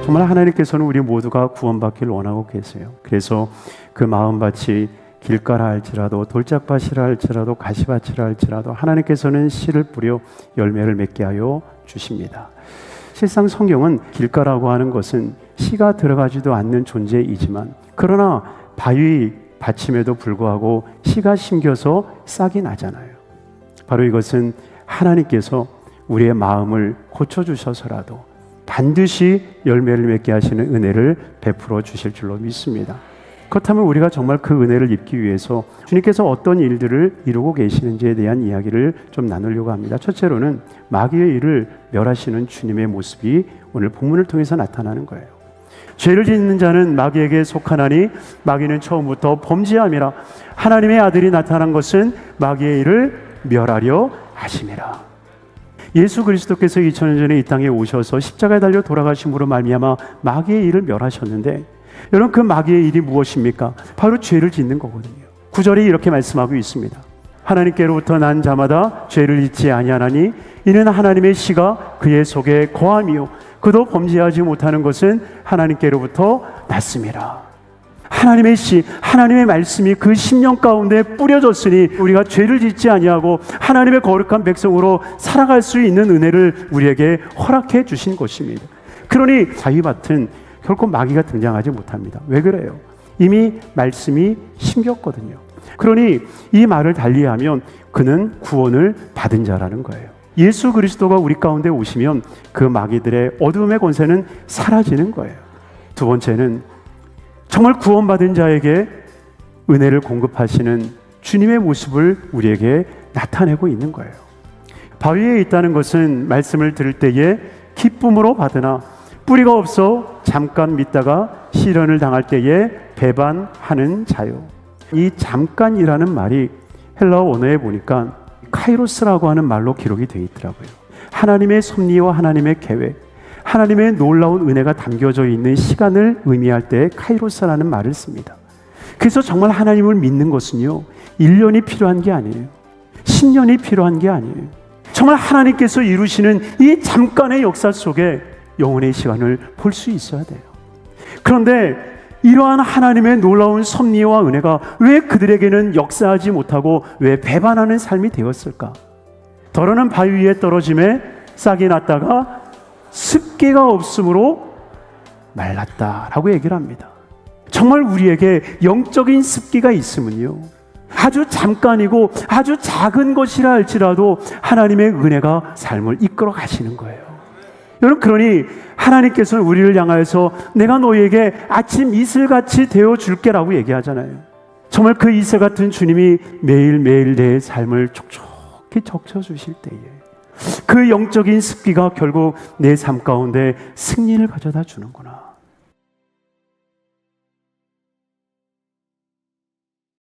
정말 하나님께서는 우리 모두가 구원받기를 원하고 계세요. 그래서 그 마음밭이 길가라 할지라도 돌짝밭이라 할지라도 가시밭이라 할지라도 하나님께서는 씨를 뿌려 열매를 맺게 하여 주십니다. 실상 성경은 길가라고 하는 것은 씨가 들어가지도 않는 존재이지만, 그러나 바위 받침에도 불구하고 씨가 심겨서 싹이 나잖아요. 바로 이것은 하나님께서 우리의 마음을 고쳐주셔서라도 반드시 열매를 맺게 하시는 은혜를 베풀어 주실 줄로 믿습니다. 그렇다면 우리가 정말 그 은혜를 입기 위해서 주님께서 어떤 일들을 이루고 계시는지에 대한 이야기를 좀 나누려고 합니다. 첫째로는 마귀의 일을 멸하시는 주님의 모습이 오늘 본문을 통해서 나타나는 거예요. 죄를 짓는 자는 마귀에게 속하나니 마귀는 처음부터 범죄함이라. 하나님의 아들이 나타난 것은 마귀의 일을 멸하려 하심이라. 예수 그리스도께서 2000년 전에 이 땅에 오셔서 십자가에 달려 돌아가심으로 말미암아 마귀의 일을 멸하셨는데, 여러분 그 마귀의 일이 무엇입니까? 바로 죄를 짓는 거거든요. 9절에 이렇게 말씀하고 있습니다. 하나님께로부터 난 자마다 죄를 짓지 아니하나니 이는 하나님의 씨가 그의 속에 거함이요 그도 범죄하지 못하는 것은 하나님께로부터 났음이라. 하나님의 씨, 하나님의 말씀이 그 심령 가운데 뿌려졌으니 우리가 죄를 짓지 아니하고 하나님의 거룩한 백성으로 살아갈 수 있는 은혜를 우리에게 허락해 주신 것입니다. 그러니 바위밭은 결코 마귀가 등장하지 못합니다. 왜 그래요? 이미 말씀이 심겼거든요. 그러니 이 말을 달리하면 그는 구원을 받은 자라는 거예요. 예수 그리스도가 우리 가운데 오시면 그 마귀들의 어두움의 권세는 사라지는 거예요. 두 번째는 정말 구원받은 자에게 은혜를 공급하시는 주님의 모습을 우리에게 나타내고 있는 거예요. 바위에 있다는 것은 말씀을 들을 때에 기쁨으로 받으나 뿌리가 없어 잠깐 믿다가 시련을 당할 때에 배반하는 자요. 이 잠깐이라는 말이 헬라어 원어에 보니까 카이로스라고 하는 말로 기록이 되어 있더라고요. 하나님의 섭리와 하나님의 계획, 하나님의 놀라운 은혜가 담겨져 있는 시간을 의미할 때 카이로스라는 말을 씁니다. 그래서 정말 하나님을 믿는 것은요, 1년이 필요한 게 아니에요. 10년이 필요한 게 아니에요. 정말 하나님께서 이루시는 이 잠깐의 역사 속에 영혼의 시간을 볼 수 있어야 돼요. 그런데 이러한 하나님의 놀라운 섭리와 은혜가 왜 그들에게는 역사하지 못하고 왜 배반하는 삶이 되었을까? 더러는 바위 위에 떨어짐에 싹이 났다가 습기가 없으므로 말랐다라고 얘기를 합니다. 정말 우리에게 영적인 습기가 있으면요, 아주 잠깐이고 아주 작은 것이라 할지라도 하나님의 은혜가 삶을 이끌어 가시는 거예요. 여러분, 그러니 하나님께서는 우리를 향하여서 내가 너희에게 아침 이슬같이 되어줄게라고 얘기하잖아요. 정말 그 이슬 같은 주님이 매일매일 내 삶을 촉촉히 적셔주실 때에 그 영적인 습기가 결국 내 삶 가운데 승리를 가져다 주는구나.